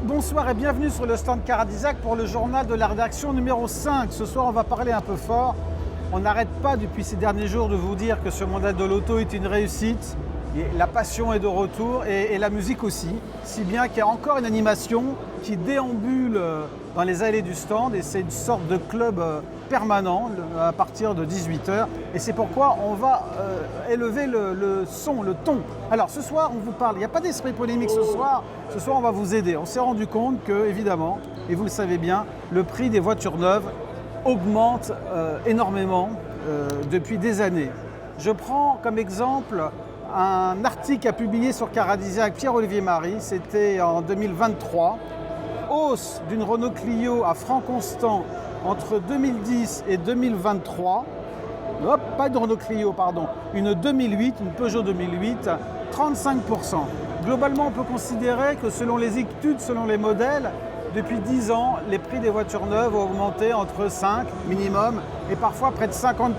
Bonsoir et bienvenue sur le stand Car d'Isaac pour le journal de la rédaction numéro 5. Ce soir, on va parler un peu fort. On n'arrête pas depuis ces derniers jours de vous dire que ce modèle de l'auto est une réussite. Et la passion est de retour et la musique aussi. Si bien qu'il y a encore une animation qui déambule dans les allées du stand et c'est une sorte de club permanent à partir de 18h. Et c'est pourquoi on va élever le son, le ton. Alors ce soir, on vous parle, il n'y a pas d'esprit polémique ce soir. Ce soir, on va vous aider. On s'est rendu compte que, évidemment, et vous le savez bien, le prix des voitures neuves augmente énormément depuis des années. Je prends comme exemple un article qu'a publié sur Car d'Isaac Pierre-Olivier Marie, c'était en 2023. Hausse d'une Renault Clio à franc constant entre 2010 et 2023. Hop, pas de Renault Clio, pardon. Une 2008, une Peugeot 2008, 35%. Globalement, on peut considérer que selon les études, selon les modèles, depuis 10 ans, les prix des voitures neuves ont augmenté entre 5 minimum et parfois près de 50%.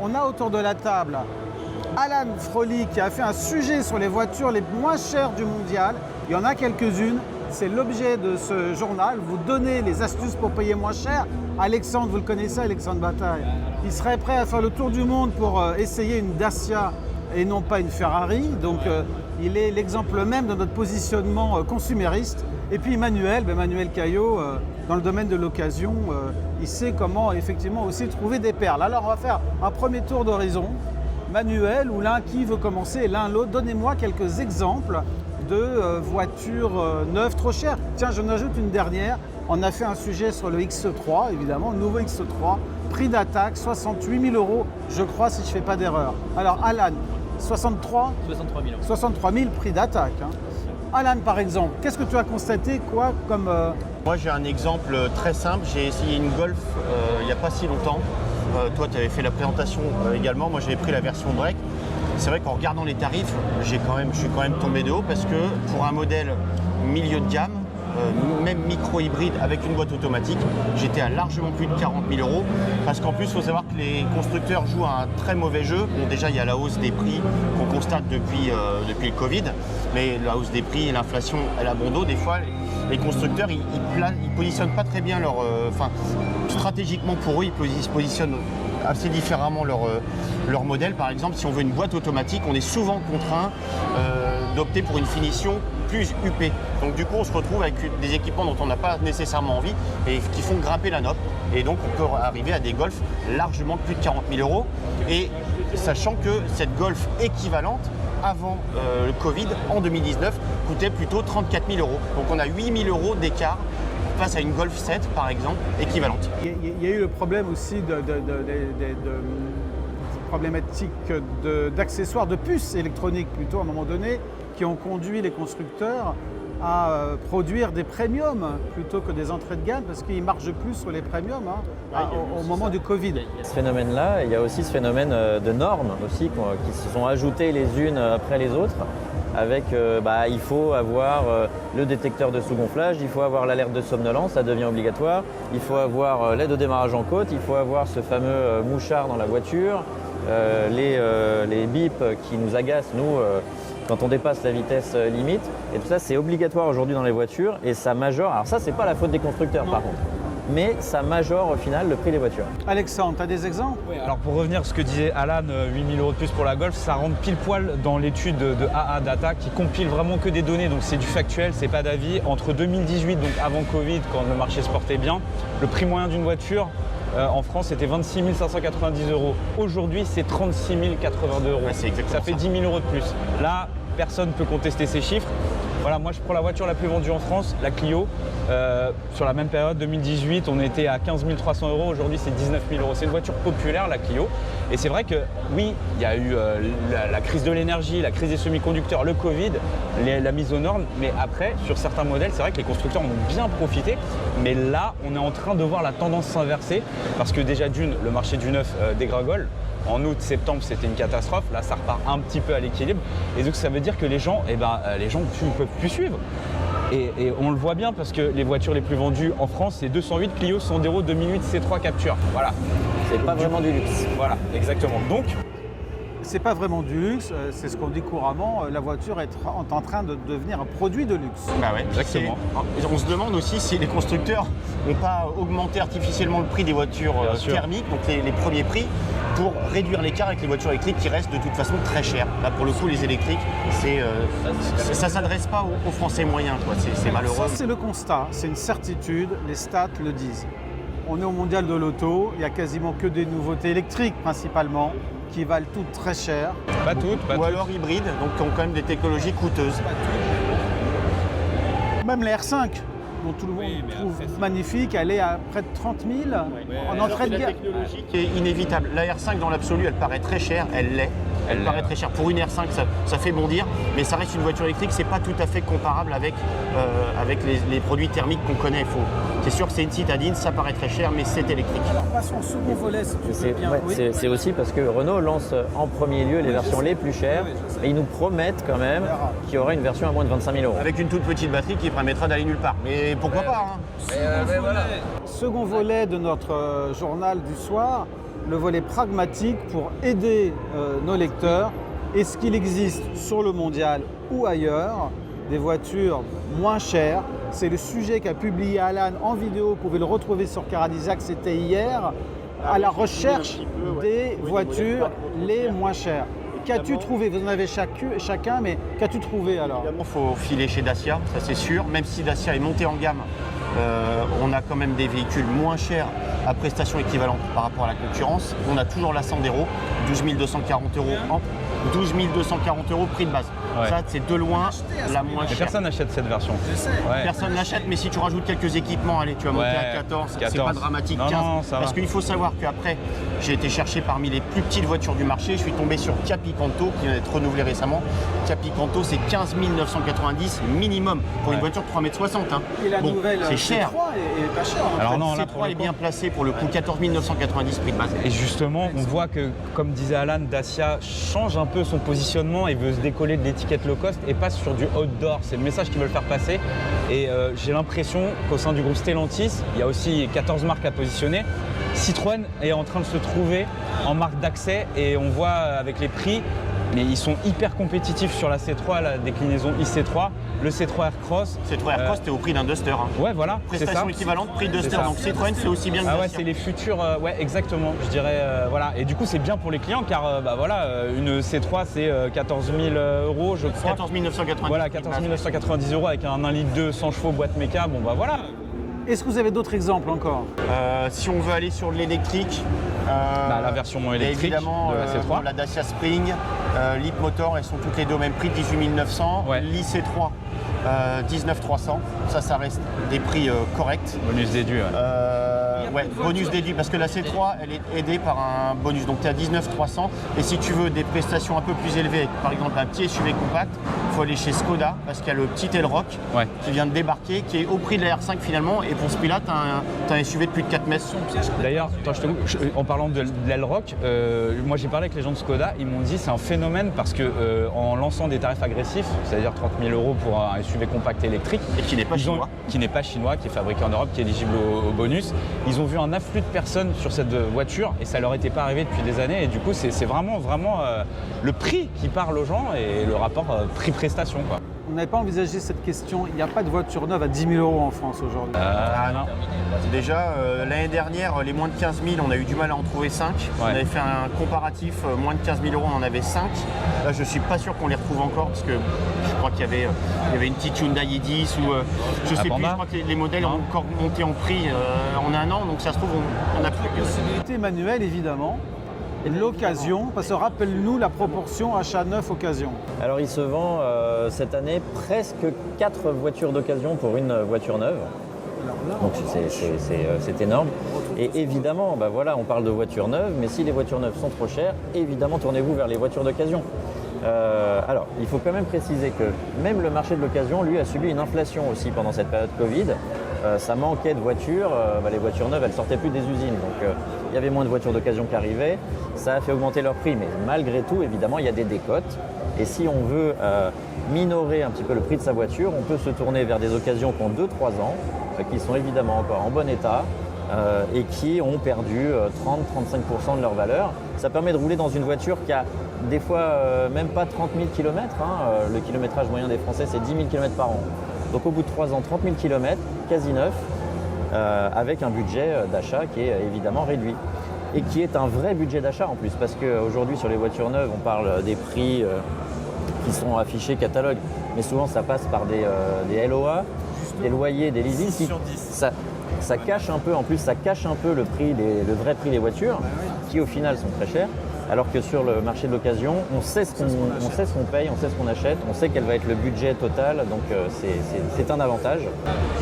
On a autour de la table Alan Froly qui a fait un sujet sur les voitures les moins chères du mondial. Il y en a quelques-unes. C'est l'objet de ce journal. Vous donnez les astuces pour payer moins cher. Alexandre, vous le connaissez, Alexandre Bataille. Il serait prêt à faire le tour du monde pour essayer une Dacia et non pas une Ferrari. Donc il est l'exemple même de notre positionnement consumériste. Et puis Manuel Caillot, dans le domaine de l'occasion, il sait comment effectivement aussi trouver des perles. Alors on va faire un premier tour d'horizon. Manuel ou l'un qui veut commencer, l'un l'autre, donnez-moi quelques exemples de voitures neuves trop chères. Tiens, j'en ajoute une dernière. On a fait un sujet sur le X3, évidemment, le nouveau X3, prix d'attaque 68 000 €, je crois, si je ne fais pas d'erreur. Alors, Alan, 63 000 €. 63 000 prix d'attaque. Hein. Alan, par exemple, qu'est-ce que tu as constaté, quoi, comme... Moi, j'ai un exemple très simple. J'ai essayé une Golf il n'y a pas si longtemps. Toi, tu avais fait la présentation également. Moi, j'avais pris la version break. C'est vrai qu'en regardant les tarifs, je suis quand même tombé de haut parce que pour un modèle milieu de gamme, même micro-hybride avec une boîte automatique, j'étais à largement plus de 40 000 €. Parce qu'en plus, il faut savoir que les constructeurs jouent à un très mauvais jeu. Bon, déjà, il y a la hausse des prix qu'on constate depuis le Covid. Mais la hausse des prix et l'inflation, elle a bon dos. Des fois, les constructeurs, ils positionnent pas très bien leur... stratégiquement pour eux, ils se positionnent assez différemment leur modèle. Par exemple, si on veut une boîte automatique, on est souvent contraint d'opter pour une finition plus huppée. Donc du coup, on se retrouve avec des équipements dont on n'a pas nécessairement envie et qui font grimper la note. Et donc, on peut arriver à des Golf largement plus de 40 000 €. Et sachant que cette Golf équivalente, avant le Covid, en 2019, coûtait plutôt 34 000 €. Donc on a 8 000 € d'écart face à une Golf 7, par exemple, équivalente. Il y a eu le problème aussi de problématiques d'accessoires, de puces électroniques plutôt à un moment donné, qui ont conduit les constructeurs à produire des premiums plutôt que des entrées de gamme parce qu'ils marchent plus sur les premiums au moment du Covid. Il y a ce phénomène-là, il y a aussi ce phénomène de normes aussi qui se sont ajoutées les unes après les autres. Avec, il faut avoir le détecteur de sous-gonflage, il faut avoir l'alerte de somnolence, ça devient obligatoire. Il faut avoir l'aide au démarrage en côte, il faut avoir ce fameux mouchard dans la voiture, les bips qui nous agacent, nous, quand on dépasse la vitesse limite. Et tout ça, c'est obligatoire aujourd'hui dans les voitures et ça majore. Alors ça, c'est pas la faute des constructeurs par contre. Mais ça majore au final le prix des voitures. Alexandre, tu as des exemples? Oui, alors pour revenir à ce que disait Alan, 8 000 € de plus pour la Golf, ça rentre pile poil dans l'étude de AA Data qui compile vraiment que des données, donc c'est du factuel, c'est pas d'avis. Entre 2018, donc avant Covid, quand le marché se portait bien, le prix moyen d'une voiture en France c'était 26 590 €. Aujourd'hui, c'est 36 082 €. Ouais, ça fait 10 000 € de plus. Là, personne ne peut contester ces chiffres. Voilà, moi je prends la voiture la plus vendue en France, la Clio. Sur la même période, 2018, on était à 15 300 €. Aujourd'hui, c'est 19 000 €. C'est une voiture populaire, la Clio. Et c'est vrai que oui, il y a eu la crise de l'énergie, la crise des semi-conducteurs, le Covid, la mise aux normes. Mais après, sur certains modèles, c'est vrai que les constructeurs en ont bien profité. Mais là, on est en train de voir la tendance s'inverser. Parce que déjà le marché du neuf dégringole. En août, septembre, c'était une catastrophe. Là, ça repart un petit peu à l'équilibre. Et donc, ça veut dire que les gens ne peuvent plus suivre. Et on le voit bien parce que les voitures les plus vendues en France, c'est 208 Clio Sandero 2008 C3 Capture. Voilà. C'est pas vraiment du luxe. Voilà, exactement. Donc, c'est pas vraiment du luxe, c'est ce qu'on dit couramment, la voiture est en train de devenir un produit de luxe. Bah ouais, Exactement. On se demande aussi si les constructeurs n'ont pas augmenté artificiellement le prix des voitures Bien sûr. thermiques, donc les premiers prix, pour réduire l'écart avec les voitures électriques qui restent de toute façon très chères. Là, pour le coup, les électriques, ça ne s'adresse pas aux Français moyens, quoi. C'est malheureux. Ça, c'est le constat, c'est une certitude, les stats le disent. On est au mondial de l'auto, il n'y a quasiment que des nouveautés électriques principalement, qui valent toutes très cher. Pas toutes, pas Ou toutes. alors hybrides, donc qui ont quand même des technologies coûteuses. Même la R5, dont tout le monde trouve magnifique, elle est à près de 30 000 en entrée de La gamme. technologie qui est inévitable. La R5 dans l'absolu, elle paraît très chère, elle l'est. Elle paraît très chère. Pour une R5, ça fait bondir, mais ça reste une voiture électrique, c'est pas tout à fait comparable avec les produits thermiques qu'on connaît. C'est sûr que c'est une citadine, ça paraît très cher, mais c'est électrique. Alors passons au second volet si tu veux bien. Oui. C'est aussi parce que Renault lance en premier lieu les versions les plus chères et ils nous promettent quand même qu'il y aura une version à moins de 25 000 euros. Avec une toute petite batterie qui permettra d'aller nulle part. Mais pourquoi pas hein. Second volet de notre journal du soir, le volet pragmatique pour aider nos lecteurs. Est-ce qu'il existe sur le mondial ou ailleurs des voitures moins chères? C'est le sujet qu'a publié Alan en vidéo, vous pouvez le retrouver sur Caradissac, c'était hier, à la recherche des voitures les moins chères. Qu'as-tu trouvé? Vous en avez chacun, mais qu'as-tu trouvé alors? Évidemment, il faut filer chez Dacia, ça c'est sûr. Même si Dacia est monté en gamme, on a quand même des véhicules moins chers à prestations équivalentes par rapport à la concurrence. On a toujours la Sandero, 12 240 euros en 12 240 euros prix de base. Ouais. Ça, c'est de loin la moins Mais chère. personne n'achète cette version. Je sais. Ouais. Personne n'achète, mais si tu rajoutes quelques équipements, allez, tu vas monter Ouais, à 14, c'est 14. pas dramatique, Non, 15. non, ça Parce va. qu'il faut savoir qu'après, j'ai été chercher parmi les plus petites voitures du marché, je suis tombé sur Capicanto, qui vient d'être renouvelé récemment. Capicanto, c'est 15 990 minimum pour une Ouais. voiture de 3,60 m. Et la nouvelle c'est cher. C3 est pas chère. En Alors fait. non, là, C3 pour le est coup- bien placé pour le coup, 14 990 prix de base. Et justement, on voit que, comme disait Alan, Dacia change un peu son positionnement et veut se décoller de l'étiquette low cost et passe sur du outdoor. C'est le message qu'ils veulent faire passer. Et j'ai l'impression qu'au sein du groupe Stellantis, il y a aussi 14 marques à positionner. Citroën est en train de se trouver en marque d'accès et on voit avec les prix, mais ils sont hyper compétitifs sur la C3, la déclinaison IC3, le C3 Aircross. C3 Aircross, t'es au prix d'un Duster. Hein. Ouais, voilà, c'est ça. Prestation équivalente, prix C'est Duster. ça. Donc Citroën, c'est aussi bien que Ah ouais, Dacia. c'est les futurs, ouais, exactement, je dirais, voilà. Et du coup, c'est bien pour les clients car, bah voilà, une C3, c'est 14 000 euros, je crois. 14 990. Voilà, 14 990 euros avec un 1 litre 2 100 chevaux boîte méca, bon bah voilà. Est-ce que vous avez d'autres exemples encore? Si on veut aller sur l'électrique, La version il y a électrique évidemment de la C3. la Dacia Spring, Leapmotor, elles sont toutes les deux au même prix, 18 900. Ouais. L'IC3, 19 300. Ça reste des prix corrects. Bonus déduit, ouais. Ouais, bonus déduit, parce que la C3, elle est aidée par un bonus. Donc tu es à 19 300. Et si tu veux des prestations un peu plus élevées, par exemple un petit SUV compact, il faut aller chez Skoda, parce qu'il y a le petit Elroq Ouais. qui vient de débarquer, qui est au prix de la R5 finalement. Et pour ce prix-là, tu as un SUV de plus de 4 mètres. D'ailleurs, attends, je te coupe, en parlant de l'Elroq, moi j'ai parlé avec les gens de Skoda, ils m'ont dit c'est un phénomène parce que en lançant des tarifs agressifs, c'est-à-dire 30 000 euros pour un SUV compact électrique, Et qui n'est pas ils ont- chinois. qui n'est pas chinois, qui est fabriqué en Europe, qui est éligible au bonus. Ils ont vu un afflux de personnes sur cette voiture et ça leur était pas arrivé depuis des années. Et du coup, c'est vraiment le prix qui parle aux gens et le rapport prix-prestation, quoi. On n'avait pas envisagé cette question. Il n'y a pas de voiture neuve à 10 000 euros en France aujourd'hui. Non. Déjà, l'année dernière, les moins de 15 000, on a eu du mal à en trouver 5. On Ouais. avait fait un comparatif, moins de 15 000 euros, on en avait 5. Là, je suis pas sûr qu'on les retrouve encore parce que je crois qu'il y avait une petite Hyundai i10 ou je sais plus, Panda. je crois que les modèles ont encore monté en prix en un an, donc ça se trouve, on a plus. Possibilité manuelle, évidemment. Et l'occasion, parce que rappelle-nous la proportion achat neuf occasion. Alors il se vend cette année presque 4 voitures d'occasion pour une voiture neuve. Donc c'est énorme. Et évidemment, bah voilà, on parle de voitures neuves, mais si les voitures neuves sont trop chères, évidemment tournez-vous vers les voitures d'occasion. Alors, il faut quand même préciser que même le marché de l'occasion, lui, a subi une inflation aussi pendant cette période Covid. Ça manquait de voitures, les voitures neuves, elles sortaient plus des usines. Donc il y avait moins de voitures d'occasion qui arrivaient. Ça a fait augmenter leur prix, mais malgré tout, évidemment, il y a des décotes. Et si on veut minorer un petit peu le prix de sa voiture, on peut se tourner vers des occasions qui ont 2-3 ans, qui sont évidemment encore en bon état, et qui ont perdu 30-35% de leur valeur. Ça permet de rouler dans une voiture qui a des fois même pas 30 000 km. Le kilométrage moyen des Français, c'est 10 000 km par an. Donc au bout de 3 ans, 30 000 km, quasi neuf, avec un budget d'achat qui est évidemment réduit. Et qui est un vrai budget d'achat en plus, parce qu'aujourd'hui sur les voitures neuves, on parle des prix qui sont affichés catalogue, mais souvent ça passe par des LOA, des loyers, des leasing. Ça cache un peu, en plus ça cache un peu le vrai prix des voitures, qui au final sont très chers. Alors que sur le marché de l'occasion, on sait ce qu'on paye, on sait ce qu'on achète, on sait quel va être le budget total, donc c'est un avantage.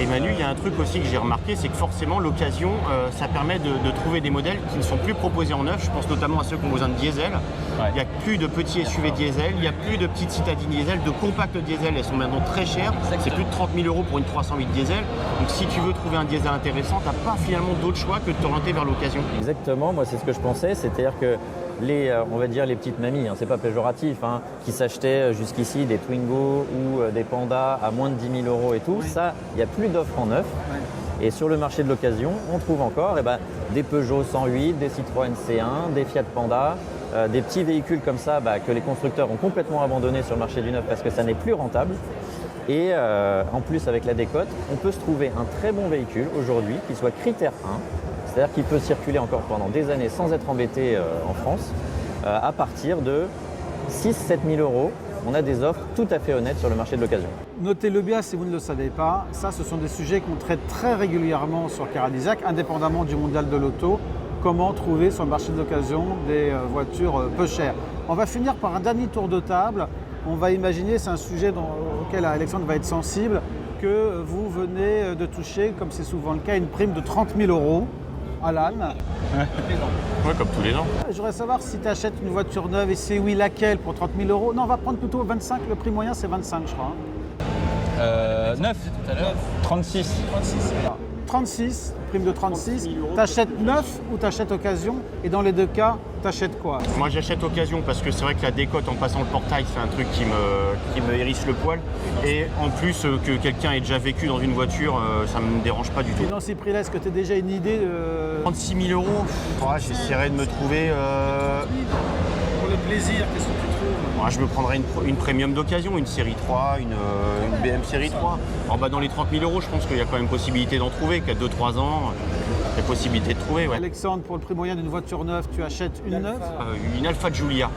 Et Manu, il y a un truc aussi que j'ai remarqué, c'est que forcément l'occasion, ça permet de trouver des modèles qui ne sont plus proposés en neuf. Je pense notamment à ceux qui ont besoin de diesel. Ouais. Il n'y a plus de petits SUV diesel, il n'y a plus de petites citadines diesel, de compacts diesel, elles sont maintenant très chères. C'est plus de 30 000 € pour une 308 diesel. Donc si tu veux trouver un diesel intéressant, tu n'as pas finalement d'autre choix que de t'orienter vers l'occasion. Exactement, moi c'est ce que je pensais, c'est-à-dire que on va dire les petites mamies, c'est pas péjoratif, qui s'achetaient jusqu'ici des Twingo ou des Panda à moins de 10 000 € et tout, ça, il n'y a plus d'offres en neuf. Et sur le marché de l'occasion, on trouve encore des Peugeot 108, des Citroën C1, des Fiat Panda, des petits véhicules comme ça que les constructeurs ont complètement abandonnés sur le marché du neuf parce que ça n'est plus rentable. Et en plus, avec la décote, on peut se trouver un très bon véhicule aujourd'hui qui soit critère 1. C'est-à-dire qu'il peut circuler encore pendant des années sans être embêté en France, à partir de 6-7 000 €. On a des offres tout à fait honnêtes sur le marché de l'occasion. Notez-le bien si vous ne le savez pas, ça ce sont des sujets qu'on traite très régulièrement sur Caradissac, indépendamment du mondial de l'auto. Comment trouver sur le marché de l'occasion des voitures peu chères. On va finir par un dernier tour de table. On va imaginer, c'est un sujet auquel Alexandre va être sensible, que vous venez de toucher, comme c'est souvent le cas, une prime de 30 000 €. Alan. Ouais, comme tous les ans. Je voudrais savoir si tu achètes une voiture neuve et c'est oui, laquelle pour 30 000 €. Non, on va prendre plutôt 25, le prix moyen c'est 25 je crois. 9, 36. 36, prime de 36. T'achètes neuf ou t'achètes occasion? Et dans les deux cas, t'achètes quoi? Moi j'achète occasion parce que c'est vrai que la décote en passant le portail, c'est un truc qui me hérisse le poil. Et en plus que quelqu'un ait déjà vécu dans une voiture, ça ne me dérange pas du tout. Et dans ces prix-là, est-ce que tu as déjà une idée 36 000 €. J'essaierai de me trouver... Pour le plaisir, qu'est-ce que tu trouves? Je me prendrais une premium d'occasion, une série 3, une BM série 3. Alors, dans les 30 000 €, je pense qu'il y a quand même possibilité d'en trouver, qu'à 2-3 ans, il y a possibilité de trouver. Ouais. Alexandre, pour le prix moyen d'une voiture neuve, tu achètes une neuve? Une Alfa Giulia.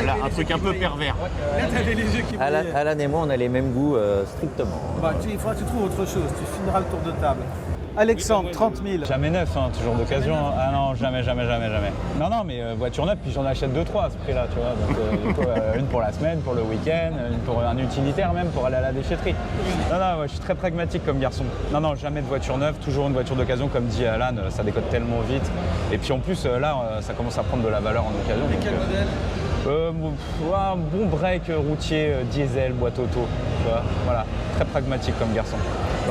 Là, un truc un peu pervers. Là, tu avais les yeux qui brillaient. Alan et moi, on a les mêmes goûts strictement. Il faudra que tu trouves autre chose, tu finiras le tour de table. Alexandre, 30 000. Jamais neuf, toujours d'occasion. Ah non, jamais. Non, mais voiture neuve, puis j'en achète 2-3 à ce prix-là, tu vois. Donc, une pour la semaine, pour le week-end, une pour un utilitaire même, pour aller à la déchetterie. Non, je suis très pragmatique comme garçon. Non, jamais de voiture neuve, toujours une voiture d'occasion, comme dit Alan, ça décote tellement vite. Et puis en plus, là, ça commence à prendre de la valeur en occasion. Et quel modèle? Un bon break routier, diesel, boîte auto. Tu vois, voilà, très pragmatique comme garçon.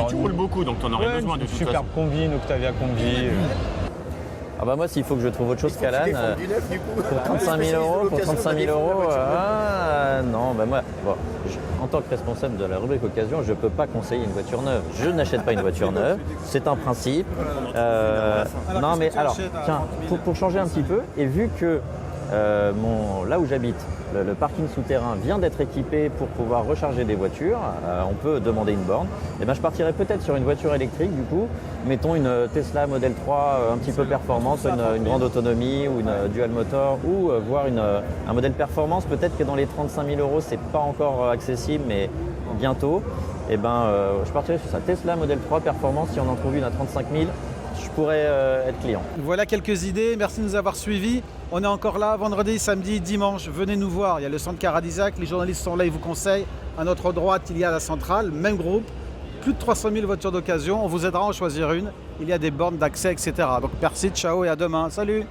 Tu roules beaucoup, donc tu en aurais besoin de toute façon. Superbe combi, une Octavia combi. Moi, s'il faut que je trouve autre chose qu'Alan, pour 35 000 €, non, moi, en tant que responsable de la rubrique occasion, je ne peux pas conseiller une voiture neuve. Je n'achète pas une voiture neuve, c'est un principe. Non, mais alors, tiens, pour changer un petit peu, et vu que là où j'habite, le parking souterrain vient d'être équipé pour pouvoir recharger des voitures, on peut demander une borne. Et je partirais peut-être sur une voiture électrique du coup, mettons une Tesla Model 3 un petit peu performante, une grande autonomie ou une dual motor, ou voire un modèle performance. Peut-être que dans les 35 000 €, c'est pas encore accessible, mais bientôt. Je partirais sur ça, Tesla Model 3 performance. Si on en trouve une à 35 000, je pourrais être client. Voilà quelques idées, merci de nous avoir suivis. On est encore là, vendredi, samedi, dimanche, venez nous voir. Il y a le centre Caradissac, les journalistes sont là, ils vous conseillent. À notre droite, il y a la centrale, même groupe. Plus de 300 000 voitures d'occasion, on vous aidera à en choisir une. Il y a des bornes d'accès, etc. Donc merci, ciao et à demain. Salut!